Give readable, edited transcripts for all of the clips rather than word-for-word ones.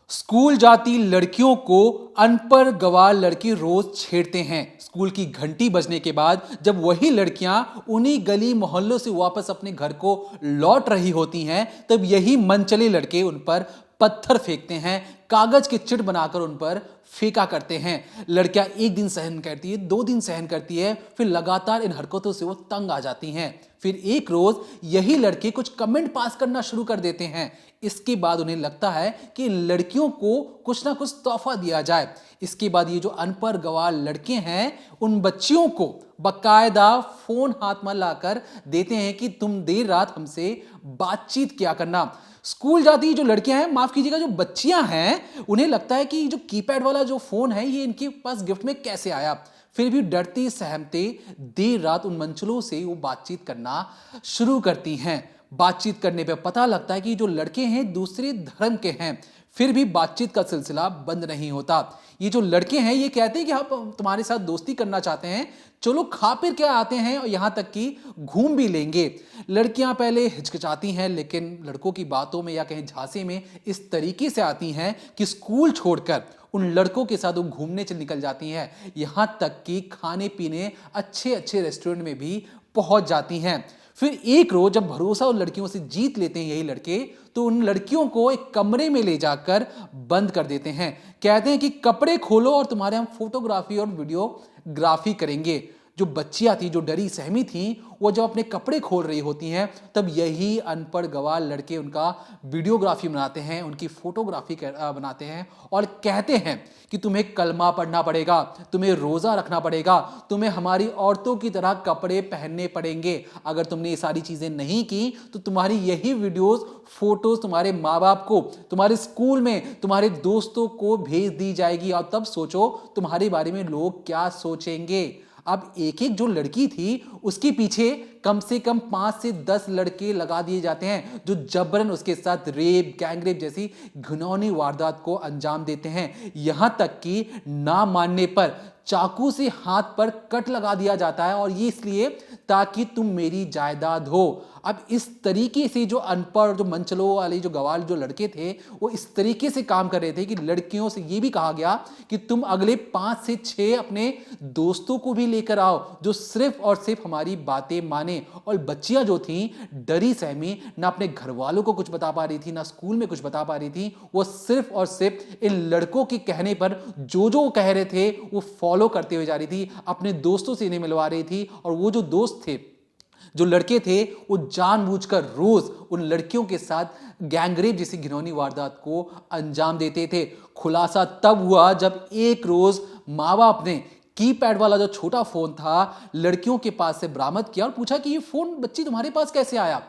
School जाती लड़कियों को अनपढ़ गवार लड़के रोज छेड़ते हैं। स्कूल की घंटी बजने के बाद जब वही लड़कियां उन्हीं गली मोहल्लों से वापस अपने घर को लौट रही होती हैं, तब यही मनचले लड़के उन पर पत्थर फेंकते हैं, कागज के चिट बनाकर उन पर फेंका करते हैं। लड़कियां एक दिन सहन करती है, 2 दिन सहन करती है, फिर लगातार इन हरकतों से वो तंग आ जाती हैं। फिर एक रोज यही लड़के कुछ कमेंट पास करना शुरू कर देते हैं। इसके बाद उन्हें लगता है कि लड़कियों को कुछ ना कुछ तोहफा दिया जाए। इसके बाद ये जो अनपढ़ गवार लड़के हैं, उन बच्चियों को बकायदा फोन हाथ में लाकर देते हैं कि तुम देर रात हमसे बातचीत किया करना। स्कूल जाती जो लड़कियां हैं, माफ कीजिएगा जो बच्चियां हैं, उन्हें लगता है कि जो कीपैड वाला जो फोन है ये इनके पास गिफ्ट में कैसे आया। फिर भी डरते सहमते देर रात उन मंचलों से वो बातचीत करना शुरू करती हैं। बातचीत करने पे पता लगता है कि जो लड़के हैं दूसरे धर्म के हैं। फिर भी बातचीत का सिलसिला बंद नहीं होता। ये जो लड़के हैं ये कहते हैं कि हम तुम्हारे साथ दोस्ती करना चाहते हैं, चलो खा फिर क्या आते हैं और यहां तक कि घूम भी लेंगे। लड़कियां पहले हिचकिचाती हैं, लेकिन लड़कों की बातों में या कहीं झांसे में इस तरीके से आती हैं कि स्कूल छोड़कर उन लड़कों के साथ वो घूमने चल निकल जाती हैं। यहां तक कि खाने पीने अच्छे अच्छे रेस्टोरेंट में भी पहुंच जाती हैं। फिर एक रोज जब भरोसा उन लड़कियों से जीत लेते हैं यही लड़के, तो उन लड़कियों को एक कमरे में ले जाकर बंद कर देते हैं। कहते हैं कि कपड़े खोलो और तुम्हारे हम फोटोग्राफी और वीडियोग्राफी करेंगे। जो बच्चियां थी, जो डरी सहमी थी, वो जब अपने कपड़े खोल रही होती हैं, तब यही अनपढ़ गवार लड़के उनका वीडियोग्राफी बनाते हैं, उनकी फोटोग्राफी बनाते हैं और कहते हैं कि तुम्हें कलमा पढ़ना पड़ेगा, तुम्हें रोजा रखना पड़ेगा, तुम्हें हमारी औरतों की तरह कपड़े पहनने पड़ेंगे। अगर तुमने ये सारी चीजें नहीं की तो तुम्हारी यही वीडियोस फोटोज तुम्हारे माँ बाप को, तुम्हारे स्कूल में तुम्हारे दोस्तों को भेज दी जाएगी और तब सोचो तुम्हारे बारे में लोग क्या सोचेंगे। अब एक एक जो लड़की थी उसके पीछे कम से कम 5 से 10 लड़के लगा दिए जाते हैं, जो जबरन उसके साथ रेप, गैंगरेप जैसी घिनौनी वारदात को अंजाम देते हैं। यहां तक कि ना मानने पर चाकू से हाथ पर कट लगा दिया जाता है, और ये इसलिए ताकि तुम मेरी जायदाद हो। अब इस तरीके से जो अनपढ़, जो मंचलों वाले, जो गवार जो लड़के थे, वो इस तरीके से काम कर रहे थे कि लड़कियों से ये भी कहा गया कि तुम अगले 5 से 6 अपने दोस्तों को भी लेकर आओ जो सिर्फ और सिर्फ हमारी बातें माने। और बच्चियां जो थीं डरी सहमी, ना अपने घर वालों को कुछ बता पा रही थी, ना स्कूल में कुछ बता पा रही थी। वो सिर्फ और सिर्फ इन लड़कों के कहने पर जो कह रहे थे वो फॉलो करते हुए जा रही थी, अपने दोस्तों से इन्हें मिलवा रही थी। और वो जो दोस्त थे, जो लड़के थे, वो जानबूझकर रोज उन लड़कियों के साथ गैंगरेप जैसी घिनौनी वारदात को अंजाम देते थे। खुलासा तब हुआ जब एक रोज माँ बाप ने कीपैड वाला जो छोटा फोन था लड़कियों के पास से बरामद किया और पूछा कि ये फोन बच्ची तुम्हारे पास कैसे आया।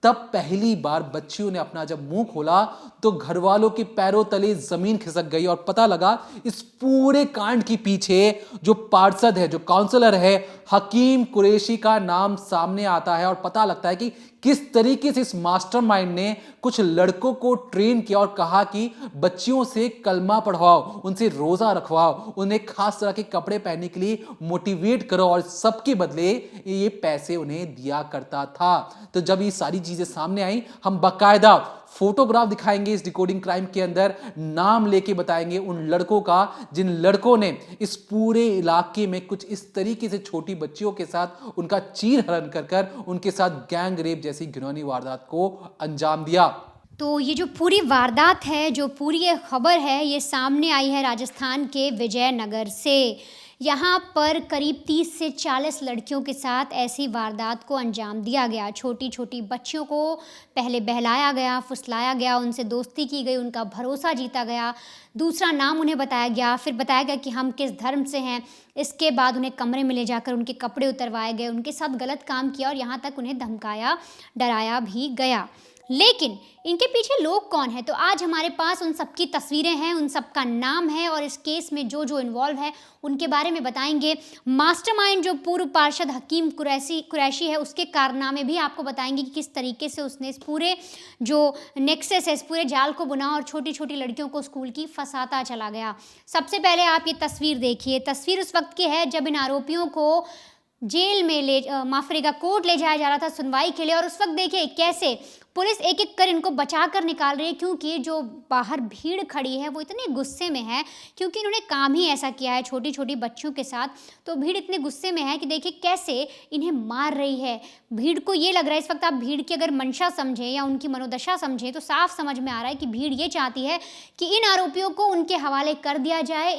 तब पहली बार बच्चियों ने अपना जब मुंह खोला तो घर वालों के पैरों तले जमीन खिसक गई और पता लगा इस पूरे कांड के पीछे जो पार्षद है, जो काउंसलर है, हकीम कुरैशी का नाम सामने आता है। और पता लगता है कि किस तरीके से इस मास्टरमाइंड ने कुछ लड़कों को ट्रेन किया और कहा कि बच्चियों से कलमा पढ़वाओ, उनसे रोजा रखवाओ, उन्हें खास तरह के कपड़े पहनने के लिए मोटिवेट करो और सबके बदले ये पैसे उन्हें दिया करता था। तो जब ये सारी चीजें सामने आई, हम बकायदा फोटोग्राफ दिखाएंगे इस डिकोडिंग क्राइम के अंदर, नाम लेके बताएंगे उन लड़कों का जिन लड़कों ने इस पूरे इलाके में कुछ इस तरीके से छोटी बच्चियों के साथ उनका चीर हरण कर कर उनके साथ गैंग रेप जैसी घिनौनी वारदात को अंजाम दिया। तो ये जो पूरी वारदात है, जो पूरी ये खबर है, ये सामने आई है राजस्थान के विजयनगर से। यहाँ पर करीब 30 से 40 लड़कियों के साथ ऐसी वारदात को अंजाम दिया गया। छोटी छोटी बच्चियों को पहले बहलाया गया, फुसलाया गया, उनसे दोस्ती की गई, उनका भरोसा जीता गया, दूसरा नाम उन्हें बताया गया, फिर बताया गया कि हम किस धर्म से हैं। इसके बाद उन्हें कमरे में ले जाकर उनके कपड़े उतरवाए गए, उनके साथ गलत काम किया और यहाँ तक उन्हें धमकाया, डराया भी गया। लेकिन इनके पीछे लोग कौन है? तो आज हमारे पास उन सब की तस्वीरें हैं, उन सब का नाम है और इस केस में जो जो इन्वॉल्व है उनके बारे में बताएंगे। मास्टरमाइंड जो पूर्व पार्षद हकीम कुरैशी है, उसके कारनामे भी आपको बताएंगे कि किस तरीके से उसने इस पूरे जो नेक्सस है, इस पूरे जाल को बुना और छोटी छोटी लड़कियों को स्कूल की फंसाता चला गया। सबसे पहले आप ये तस्वीर देखिए। तस्वीर उस वक्त की है जब इन आरोपियों को जेल में कोर्ट ले जाया जा रहा था सुनवाई के लिए। और उस वक्त देखिए कैसे पुलिस एक एक कर इनको बचा कर निकाल रही है, क्योंकि जो बाहर भीड़ खड़ी है वो इतने गुस्से में है, क्योंकि इन्होंने काम ही ऐसा किया है छोटी छोटी बच्चियों के साथ। तो भीड़ इतने गुस्से में है कि देखिए कैसे इन्हें मार रही है। भीड़ को ये लग रहा है, इस वक्त आप भीड़ की अगर मंशा समझें या उनकी मनोदशा समझें तो साफ समझ में आ रहा है कि भीड़ ये चाहती है कि इन आरोपियों को उनके हवाले कर दिया जाए।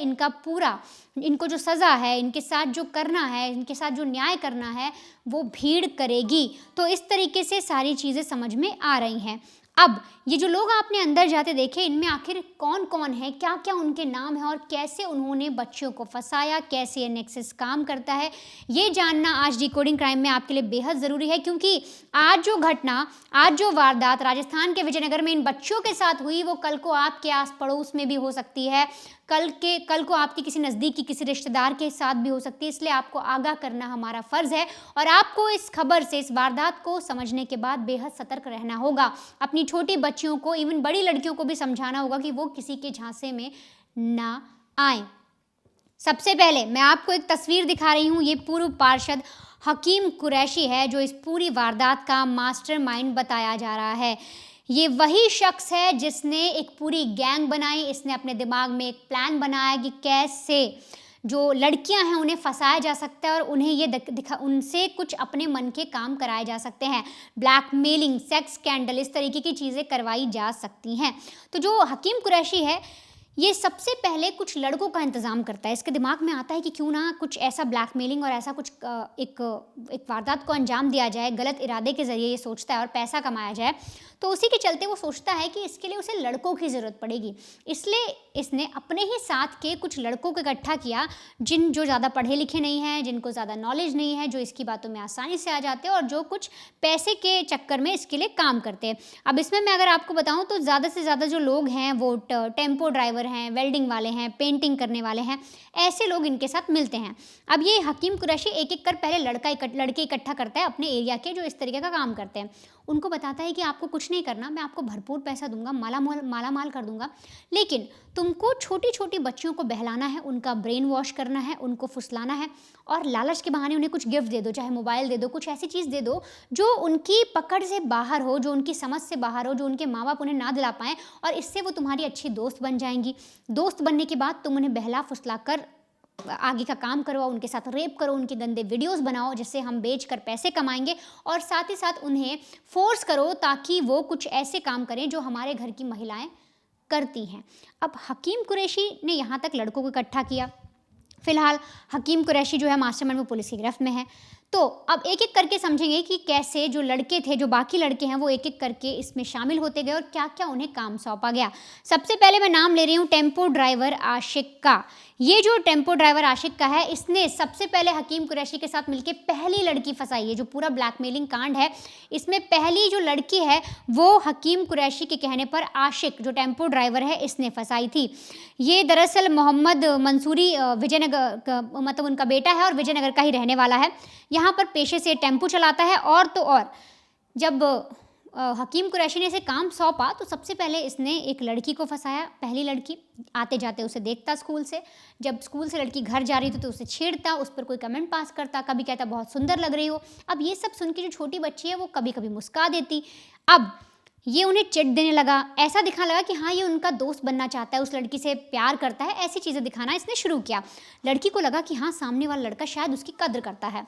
इनको जो सज़ा है, इनके साथ जो करना है, इनके साथ जो न्याय करना है वो भीड़ करेगी। तो इस तरीके से सारी चीज़ें समझ में आ रही हैं। अब ये जो लोग आपने अंदर जाते देखे, इनमें आखिर कौन कौन है, क्या क्या उनके नाम हैं और कैसे उन्होंने बच्चियों को फंसाया, कैसे ये नेक्सस काम करता है, ये जानना आज डिकोडिंग क्राइम में आपके लिए बेहद ज़रूरी है। क्योंकि आज जो वारदात राजस्थान के विजयनगर में इन बच्चियों के साथ हुई, वो कल को आपके आस पड़ोस में भी हो सकती है, कल को आपके किसी नज़दीकी किसी रिश्तेदार के साथ भी हो सकती है। इसलिए आपको आगाह करना हमारा फ़र्ज़ है और आपको इस खबर से, इस वारदात को समझने के बाद बेहद सतर्क रहना होगा। अपनी छोटी बच्चियों को, इवन बड़ी लड़कियों को भी समझाना होगा कि वो किसी के झांसे में ना आए। सबसे पहले मैं आपको एक तस्वीर दिखा रही हूँ। ये पूर्व पार्षद हकीम कुरैशी है जो इस पूरी वारदात का मास्टरमाइंड बताया जा रहा है। ये वही शख्स है जिसने एक पूरी गैंग बनाई। इसने अपने दिमाग में एक प्लान बनाया कि कैसे जो लड़कियां हैं उन्हें फंसाया जा सकता है और उन्हें उनसे कुछ अपने मन के काम कराए जा सकते हैं। ब्लैकमेलिंग, सेक्स स्कैंडल, इस तरीके की चीज़ें करवाई जा सकती हैं। तो जो हकीम कुरैशी है, ये सबसे पहले कुछ लड़कों का इंतज़ाम करता है। इसके दिमाग में आता है कि क्यों ना कुछ ऐसा ब्लैकमेलिंग और ऐसा कुछ एक वारदात को अंजाम दिया जाए, गलत इरादे के ज़रिए ये सोचता है और पैसा कमाया जाए। तो उसी के चलते वो सोचता है कि इसके लिए उसे लड़कों की ज़रूरत पड़ेगी। इसलिए इसने अपने ही साथ के कुछ लड़कों को इकट्ठा किया, जो ज़्यादा पढ़े लिखे नहीं हैं, जिनको ज़्यादा नॉलेज नहीं है, जो इसकी बातों में आसानी से आ जाते हैं और जो कुछ पैसे के चक्कर में इसके लिए काम करते हैं। अब इसमें मैं अगर आपको बताऊं तो ज़्यादा से ज़्यादा जो लोग हैं वो टेम्पो ड्राइवर हैं, वेल्डिंग वाले हैं, पेंटिंग करने वाले हैं, ऐसे लोग इनके साथ मिलते हैं। अब ये हकीम कुरैशी एक एक कर पहले लड़के इकट्ठा करता है अपने एरिया के, जो इस तरीके का काम करते हैं। उनको बताता है कि आपको कुछ नहीं करना, मैं आपको भरपूर पैसा दूंगा, माला माल कर दूंगा, लेकिन तुमको छोटी छोटी बच्चियों को बहलाना है, उनका ब्रेन वॉश करना है, उनको फुसलाना है और लालच के बहाने उन्हें कुछ गिफ्ट दे दो, चाहे मोबाइल दे दो, कुछ ऐसी चीज़ दे दो जो उनकी पकड़ से बाहर हो, जो उनकी समझ से बाहर हो, जो उनके माँ बाप उन्हें ना दिला पाएँ, और इससे वो तुम्हारी अच्छी दोस्त बन जाएंगी। दोस्त बनने के बाद तुम उन्हें बहला फुसला कर आगे का काम करवाओ, उनके साथ रेप करो, उनके गंदे वीडियोस बनाओ जिससे हम बेचकर पैसे कमाएंगे, और साथ ही साथ उन्हें फोर्स करो ताकि वो कुछ ऐसे काम करें जो हमारे घर की महिलाएं करती हैं। अब हकीम कुरैशी ने यहाँ तक लड़कों को इकट्ठा किया। फिलहाल हकीम कुरैशी जो है मास्टरमाइंड में पुलिस की गिरफ्त में है। तो अब एक एक करके समझेंगे कि कैसे जो लड़के थे, जो बाकी लड़के हैं, वो एक एक करके इसमें शामिल होते गए और क्या क्या उन्हें काम सौंपा गया। सबसे पहले मैं नाम ले रही हूँ टेम्पो ड्राइवर आशिक का। ये जो टेम्पो ड्राइवर आशिक का है, इसने सबसे पहले हकीम कुरैशी के साथ मिलकर पहली लड़की फंसाई है। जो पूरा ब्लैकमेलिंग कांड है, इसमें पहली जो लड़की है वो हकीम कुरैशी के कहने पर आशिक, जो टेम्पो ड्राइवर है, इसने फंसाई थी। ये दरअसल मोहम्मद मंसूरी विजयनगर मतलब उनका बेटा है और विजयनगर का ही रहने वाला है। यहाँ पर पेशे से टेम्पो चलाता है। और तो और जब हकीम कुरैशी ने इसे काम सौंपा तो सबसे पहले इसने एक लड़की को फंसाया। पहली लड़की आते जाते उसे देखता स्कूल से, जब स्कूल से लड़की घर जा रही थी तो उसे छेड़ता, उस पर कोई कमेंट पास करता, कभी कहता बहुत सुंदर लग रही हो। अब ये सब सुन के जो छोटी बच्ची है वो कभी कभी मुस्कुरा देती। अब ये उन्हें चिट देने लगा, ऐसा दिखाने लगा कि हाँ ये उनका दोस्त बनना चाहता है, उस लड़की से प्यार करता है, ऐसी चीज़ें दिखाना इसने शुरू किया। लड़की को लगा कि हाँ सामने वाला लड़का शायद उसकी कद्र करता है।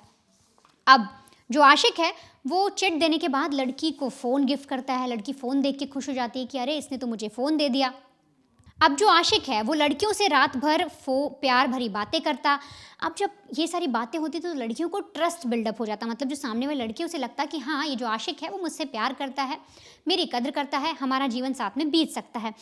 अब जो आशिक है वो चिट देने के बाद लड़की को फ़ोन गिफ्ट करता है। लड़की फ़ोन देख के खुश हो जाती है कि अरे इसने तो मुझे फ़ोन दे दिया। अब जो आशिक है वो लड़कियों से रात भर प्यार भरी बातें करता। अब जब ये सारी बातें होती तो लड़कियों को ट्रस्ट बिल्डअप हो जाता, मतलब जो सामने वाली लड़की उसे लगता कि हाँ ये जो आशिक है वो मुझसे प्यार करता है, मेरी कद्र करता है, हमारा जीवन साथ में बीत सकता है।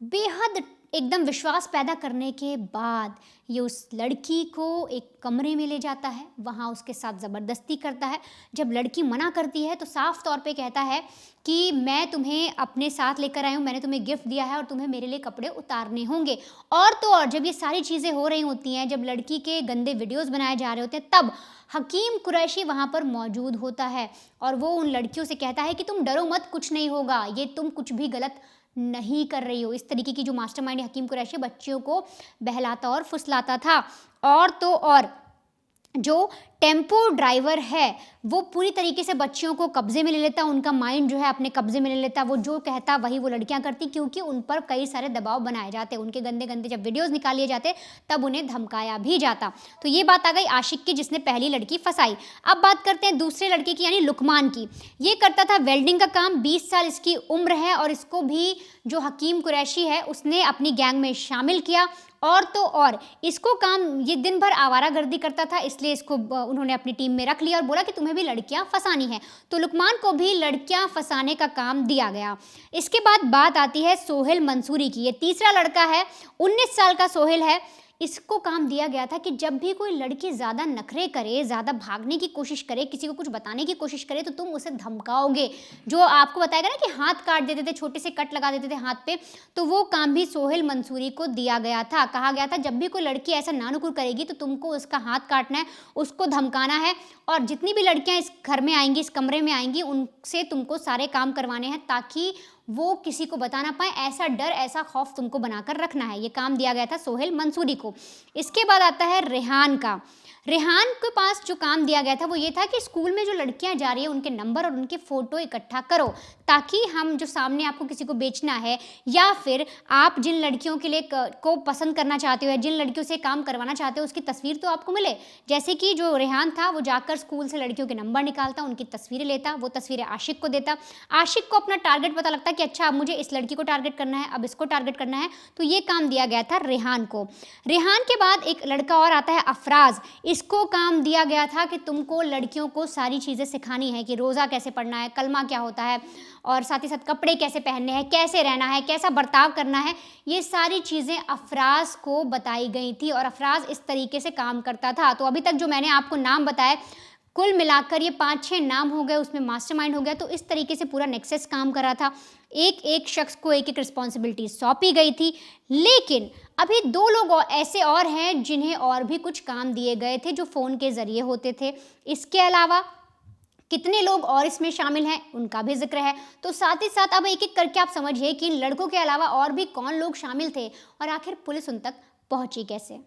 बेहद एकदम विश्वास पैदा करने के बाद ये उस लड़की को एक कमरे में ले जाता है, वहाँ उसके साथ ज़बरदस्ती करता है। जब लड़की मना करती है तो साफ तौर पे कहता है कि मैं तुम्हें अपने साथ लेकर आया हूँ, मैंने तुम्हें गिफ्ट दिया है और तुम्हें मेरे लिए कपड़े उतारने होंगे। और तो और जब ये सारी चीज़ें हो रही होती हैं, जब लड़की के गंदे वीडियोज़ बनाए जा रहे होते हैं, तब हकीम कुरैशी वहाँ पर मौजूद होता है और वो उन लड़कियों से कहता है कि तुम डरो मत, कुछ नहीं होगा, ये तुम कुछ भी गलत नहीं कर रही हो। इस तरीके की जो मास्टरमाइंड हकीम कुरैशी बच्चियों को बहलाता और फुसलाता था। और तो और जो टेम्पो ड्राइवर है वो पूरी तरीके से बच्चियों को कब्जे में ले लेता, उनका माइंड जो है अपने कब्जे में ले लेता, वो जो कहता वही वो लड़कियां करती, क्योंकि उन पर कई सारे दबाव बनाए जाते, उनके गंदे गंदे जब वीडियोस निकाल लिए जाते तब उन्हें धमकाया भी जाता। तो ये बात आ गई आशिक की, जिसने पहली लड़की फंसाई। अब बात करते हैं दूसरे लड़के की, यानी लुकमान की। ये करता था वेल्डिंग का काम, 20 साल इसकी उम्र है, और इसको भी जो हकीम कुरैशी है उसने अपनी गैंग में शामिल किया। और तो और इसको काम, ये दिन भर आवारागर्दी करता था, इसलिए इसको उन्होंने अपनी टीम में रख लिया और बोला कि तुम्हें भी लड़कियां फंसानी है। तो लुकमान को भी लड़कियां फंसाने का काम दिया गया। इसके बाद बात आती है सोहेल मंसूरी की। ये तीसरा लड़का है, 19 साल का सोहेल है। इसको काम दिया गया था कि जब भी कोई लड़की ज़्यादा नखरे करे, ज़्यादा भागने की कोशिश करे, किसी को कुछ बताने की कोशिश करे, तो तुम उसे धमकाओगे। जो आपको बताएगा ना कि हाथ काट देते थे, छोटे से कट लगा देते थे हाथ पे, तो वो काम भी सोहेल मंसूरी को दिया गया था। कहा गया था जब भी कोई लड़की ऐसा नानुकुर करेगी तो तुमको उसका हाथ काटना है, उसको धमकाना है, और जितनी भी लड़कियां इस घर में आएंगी, इस कमरे में आएंगी, उनसे तुमको सारे काम करवाने हैं ताकि वो किसी को बता ना पाए। ऐसा डर, ऐसा खौफ तुमको बनाकर रखना है। ये काम दिया गया था सोहेल मंसूरी को। इसके बाद आता है रेहान का। रेहान के पास जो काम दिया गया था वो ये था कि स्कूल में जो लड़कियां जा रही है उनके नंबर और उनके फ़ोटो इकट्ठा करो, ताकि हम जो सामने आपको किसी को बेचना है, या फिर आप जिन लड़कियों के लिए को पसंद करना चाहते हो या जिन लड़कियों से काम करवाना चाहते हो उसकी तस्वीर तो आपको मिले। जैसे कि जो रेहान था वो जाकर स्कूल से लड़कियों के नंबर निकालता, उनकी तस्वीरें लेता, वो तस्वीरें आशिक को देता। आशिक को अपना टारगेट पता लगता कि अच्छा अब मुझे इस लड़की को टारगेट करना है, अब इसको टारगेट करना है, तो ये काम दिया गया था रेहान को। रेहान के बाद एक लड़का और आता है अफराज। इसको काम दिया गया था कि तुमको लड़कियों को सारी चीज़ें सिखानी है कि रोज़ा कैसे पढ़ना है, कलमा क्या होता है, और साथ ही साथ कपड़े कैसे पहनने हैं, कैसे रहना है, कैसा बर्ताव करना है। ये सारी चीज़ें अफराज को बताई गई थी और अफराज इस तरीके से काम करता था। तो अभी तक जो मैंने आपको नाम बताए, कुल मिलाकर ये 5-6 नाम हो गए, उसमें मास्टरमाइंड हो गया। तो इस तरीके से पूरा नेक्सस काम कर रहा था। एक एक शख्स को एक एक रिस्पॉन्सिबिलिटी सौंपी गई थी। लेकिन अभी 2 लोग ऐसे और हैं जिन्हें और भी कुछ काम दिए गए थे जो फ़ोन के ज़रिए होते थे। इसके अलावा कितने लोग और इसमें शामिल हैं उनका भी जिक्र है। तो साथ ही साथ अब एक एक करके आप समझिए कि इन लड़कों के अलावा और भी कौन लोग शामिल थे और आखिर पुलिस उन तक पहुंची कैसे।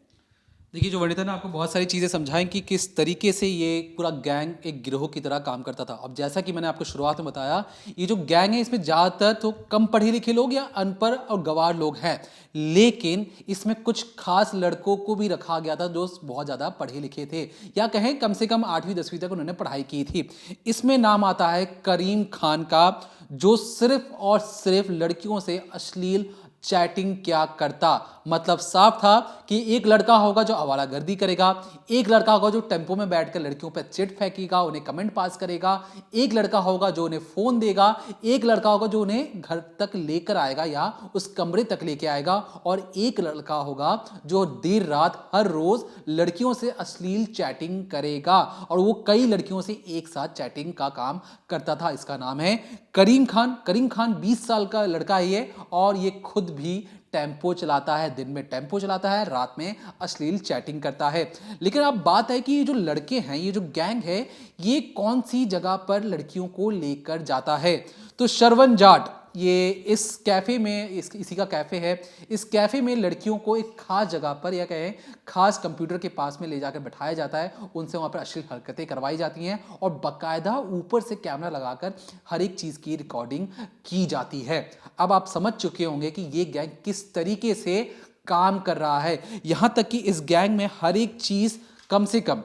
देखिए, जो वनिता ने आपको बहुत सारी चीज़ें समझाएं कि किस तरीके से ये पूरा गैंग एक गिरोह की तरह काम करता था। अब जैसा कि मैंने आपको शुरुआत में बताया, ये जो गैंग है इसमें ज़्यादातर तो कम पढ़े लिखे लोग या अनपढ़ और गंवार लोग हैं, लेकिन इसमें कुछ खास लड़कों को भी रखा गया था जो बहुत ज़्यादा पढ़े लिखे थे, या कहें कम से कम 8वीं 10वीं तक उन्होंने पढ़ाई की थी। इसमें नाम आता है करीम खान का, जो सिर्फ और सिर्फ लड़कियों से अश्लील चैटिंग क्या करता। मतलब साफ था कि एक लड़का होगा जो आवारागर्दी करेगा, एक लड़का होगा जो टेम्पो में बैठकर लड़कियों पर चिट फेंकेगा, उन्हें कमेंट पास करेगा, एक लड़का होगा जो उन्हें फ़ोन देगा, एक लड़का होगा जो उन्हें घर तक लेकर आएगा या उस कमरे तक लेके आएगा, और एक लड़का होगा जो देर रात हर रोज़ लड़कियों से अश्लील चैटिंग करेगा, और वो कई लड़कियों से एक साथ चैटिंग का काम करता था। इसका नाम है करीम खान। करीम खान 20 साल का लड़का है ये, और ये खुद भी टेम्पो चलाता है। दिन में टेम्पो चलाता है, रात में अश्लील चैटिंग करता है। लेकिन अब बात है कि ये जो लड़के हैं, ये जो गैंग है, ये कौन सी जगह पर लड़कियों को लेकर जाता है। तो श्रवण जाट, ये इस कैफ़े में इसी का कैफ़े है। इस कैफ़े में लड़कियों को एक खास जगह पर, या कहें खास कंप्यूटर के पास में ले जाकर बैठाया जाता है, उनसे वहाँ पर अश्लील हरकतें करवाई जाती हैं और बाकायदा ऊपर से कैमरा लगाकर हर एक चीज़ की रिकॉर्डिंग की जाती है। अब आप समझ चुके होंगे कि ये गैंग किस तरीके से काम कर रहा है। यहाँ तक कि इस गैंग में हर एक चीज़, कम से कम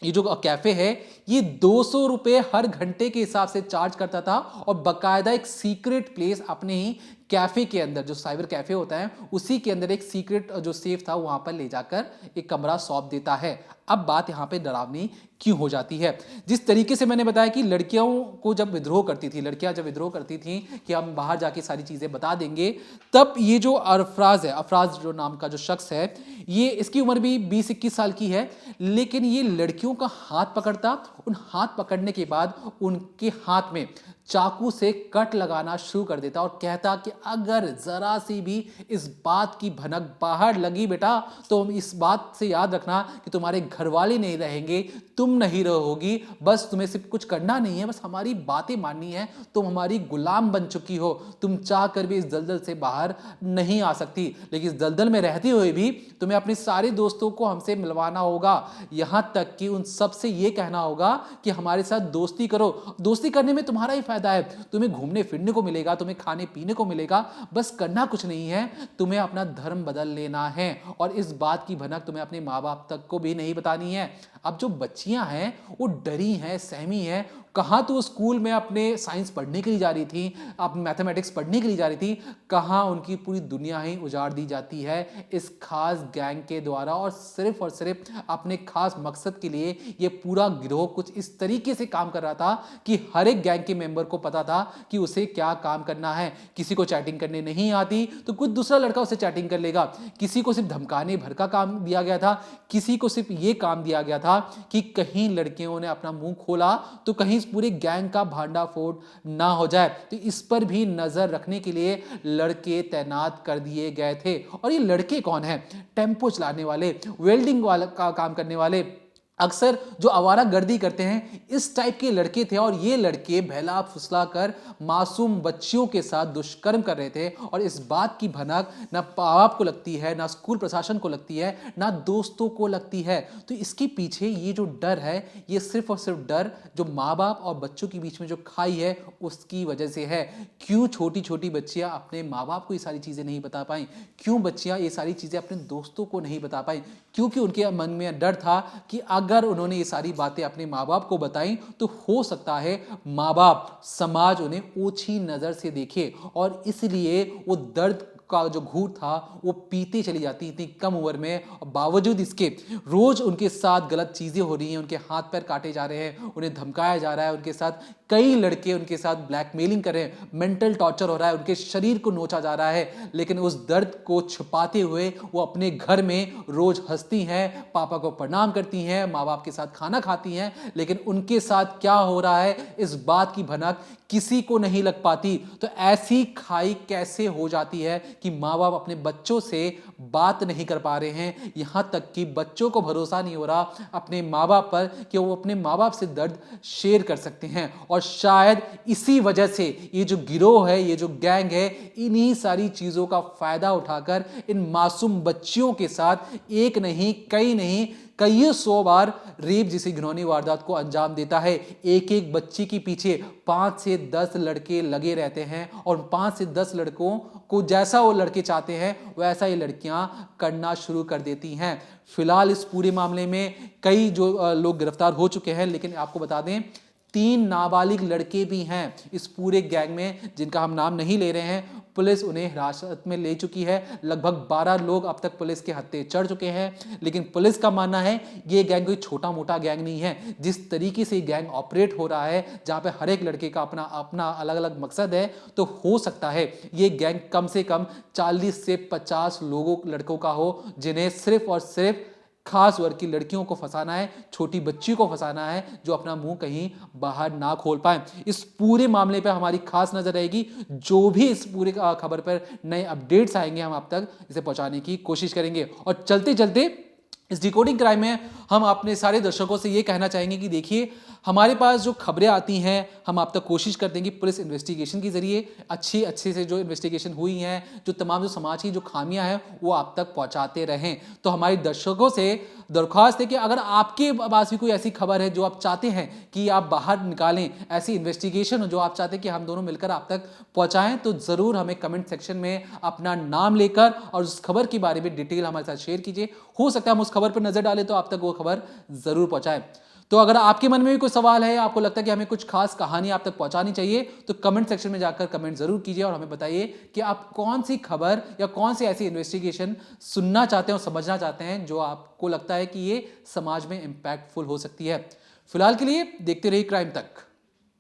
ये जो कैफ़े है ये 200 रुपये हर घंटे के हिसाब से चार्ज करता था, और बाकायदा एक सीक्रेट प्लेस अपने ही कैफ़े के अंदर, जो साइबर कैफ़े होता है उसी के अंदर एक सीक्रेट जो सेफ था वहाँ पर ले जाकर एक कमरा सौंप देता है। अब बात यहाँ पे डरावनी क्यों हो जाती है। जिस तरीके से मैंने बताया कि लड़कियों को जब विद्रोह करती थी, लड़कियाँ जब विद्रोह करती थी कि हम बाहर जाके सारी चीज़ें बता देंगे, तब ये जो अफराज है, अफराज जो नाम का जो शख्स है, ये इसकी उम्र भी 20-21 साल की है, लेकिन ये लड़कियों का हाथ पकड़ता। उन हाथ पकड़ने के बाद उनके हाथ में चाकू से कट लगाना शुरू कर देता और कहता कि अगर जरा सी भी इस बात की भनक बाहर लगी बेटा, तो इस बात से याद रखना कि तुम्हारे घर वाले नहीं रहेंगे, तुम नहीं रहोगी, बस तुम्हें सिर्फ कुछ करना नहीं है, बस हमारी बातें माननी है, तुम हमारी गुलाम बन चुकी हो, तुम चाह कर भी इस दलदल से बाहर नहीं आ सकती। लेकिन इस दलदल में रहते हुए भी तुम्हें अपने सारे दोस्तों को हमसे मिलवाना होगा, यहां तक कि उन सब से यह कहना होगा कि हमारे साथ दोस्ती करो। दोस्ती करने में तुम्हारा ही फायदा है, तुम्हें घूमने फिरने को मिलेगा, तुम्हें खाने पीने को मिलेगा, बस करना कुछ नहीं है, तुम्हें अपना धर्म बदल लेना है और इस बात की भनक तुम्हें अपने माँ बाप तक को भी नहीं बतानी है। अब जो बच्चियां हैं वो डरी हैं, सहमी हैं, कहाँ तो स्कूल में अपने साइंस पढ़ने के लिए जा रही थी, अपने मैथमेटिक्स पढ़ने के लिए जा रही थी, कहाँ उनकी पूरी दुनिया ही उजाड़ दी जाती है इस खास गैंग के द्वारा और सिर्फ अपने खास मकसद के लिए। ये पूरा गिरोह कुछ इस तरीके से काम कर रहा था कि हर एक गैंग के मेंबर को पता था कि उसे क्या काम करना है। किसी को चैटिंग करने नहीं आती तो कुछ दूसरा लड़का उसे चैटिंग कर लेगा, किसी को सिर्फ धमकाने भर का काम दिया गया था, किसी को सिर्फ ये काम दिया गया था कि कहीं लड़कियों ने अपना मुंह खोला तो कहीं इस पूरे गैंग का भांडाफोड़ ना हो जाए। तो इस पर भी नजर रखने के लिए लड़के तैनात कर दिए गए थे। और ये लड़के कौन हैं? टेम्पो चलाने वाले, वेल्डिंग वाला का काम करने वाले, अक्सर जो आवारा गर्दी करते हैं, इस टाइप के लड़के थे। और ये लड़के बहला फुसला कर मासूम बच्चियों के साथ दुष्कर्म कर रहे थे और इस बात की भनक ना माँ बाप को लगती है, ना स्कूल प्रशासन को लगती है, ना दोस्तों को लगती है। तो इसके पीछे ये जो डर है, ये सिर्फ और सिर्फ डर जो माँ बाप और बच्चों के बीच में जो खाई है उसकी वजह से है। क्यों छोटी छोटी बच्चियां अपने माँ बाप को ये सारी चीजें नहीं बता पाई? क्यों बच्चियां ये सारी चीजें अपने दोस्तों को नहीं बता पाई? क्योंकि उनके मन में डर था कि अगर उन्होंने ये सारी बातें अपने माँ बाप को बताई तो हो सकता है माँ बाप, समाज उन्हें ओछी नजर से देखे और इसलिए वो दर्द का जो घूंट था वो पीते चली जाती इतनी कम उम्र में। और बावजूद इसके रोज उनके साथ गलत चीजें हो रही हैं, उनके हाथ पैर काटे जा रहे हैं, उन्हें धमकाया जा रहा है, उनके साथ कई लड़के उनके साथ ब्लैकमेलिंग कर रहे हैं, मेंटल टॉर्चर हो रहा है, उनके शरीर को नोचा जा रहा है। लेकिन उस दर्द को छुपाते हुए वो अपने घर में रोज हंसती हैं, पापा को प्रणाम करती हैं, माँ बाप के साथ खाना खाती हैं, लेकिन उनके साथ क्या हो रहा है इस बात की भनक किसी को नहीं लग पाती। तो ऐसी खाई कैसे हो जाती है कि माँ बाप अपने बच्चों से बात नहीं कर पा रहे हैं, यहां तक कि बच्चों को भरोसा नहीं हो रहा अपने माँ बाप पर कि वो अपने माँ बाप से दर्द शेयर कर सकते हैं। और शायद इसी वजह से ये जो गिरोह है, ये जो गैंग है, इन्हीं सारी चीजों का फायदा उठाकर इन मासूम बच्चियों के साथ एक नहीं, कई नहीं, कई 100 बार रेप जैसी घिनौनी वारदात को अंजाम देता है। एक एक बच्ची के पीछे 5 से 10 लड़के लगे रहते हैं और 5 से 10 लड़कों को जैसा वो लड़के चाहते हैं वैसा ये लड़कियां करना शुरू कर देती हैं। फिलहाल इस पूरे मामले में कई जो लोग गिरफ्तार हो चुके हैं, लेकिन आपको बता दें 3 नाबालिग लड़के भी हैं इस पूरे गैंग में जिनका हम नाम नहीं ले रहे हैं। पुलिस उन्हें हिरासत में ले चुकी है। लगभग 12 लोग अब तक पुलिस के हत्थे चढ़ चुके हैं। लेकिन पुलिस का मानना है ये गैंग कोई छोटा मोटा गैंग नहीं है। जिस तरीके से गैंग ऑपरेट हो रहा है, जहां पे हर एक लड़के का अपना अपना अलग अलग मकसद है, तो हो सकता है ये गैंग कम से कम 40 से 50 लड़कों का हो, जिन्हें सिर्फ और सिर्फ खास वर्ग की लड़कियों को फंसाना है, छोटी बच्ची को फंसाना है जो अपना मुंह कहीं बाहर ना खोल पाए। इस पूरे मामले पर हमारी खास नजर रहेगी। जो भी इस पूरे खबर पर नए अपडेट्स आएंगे हम आप तक इसे पहुंचाने की कोशिश करेंगे। और चलते चलते इस डिकोडिंग क्राइम में हम अपने सारे दर्शकों से ये कहना चाहेंगे कि देखिए, हमारे पास जो खबरें आती हैं हम आप तक कोशिश करते हैं कि पुलिस इन्वेस्टिगेशन के जरिए अच्छे से जो इन्वेस्टिगेशन हुई हैं, जो तमाम जो समाज की जो खामियां हैं वो आप तक पहुंचाते रहें। तो हमारे दर्शकों से दरख्वास्त है कि अगर आपके पास भी कोई ऐसी खबर है जो आप चाहते हैं कि आप बाहर निकालें, ऐसी इन्वेस्टिगेशन जो आप चाहते हैं कि हम दोनों मिलकर आप तक पहुंचाएं, तो ज़रूर हमें कमेंट सेक्शन में अपना नाम लेकर और उस खबर के बारे में डिटेल हमारे साथ शेयर कीजिए। हो सकता है हम उस खबर पर नजर डालें तो आप तक वो खबर जरूर पहुंचाएं। तो अगर आपके मन में भी कोई सवाल है, आपको लगता है कि हमें कुछ खास कहानी आप तक पहुंचानी चाहिए, तो कमेंट सेक्शन में जाकर कमेंट जरूर कीजिए और हमें बताइए कि आप कौन सी खबर या कौन सी ऐसी इन्वेस्टिगेशन सुनना चाहते हैं और समझना चाहते हैं जो आपको लगता है कि ये समाज में इंपैक्टफुल हो सकती है। फिलहाल के लिए देखते रहिए क्राइम तक।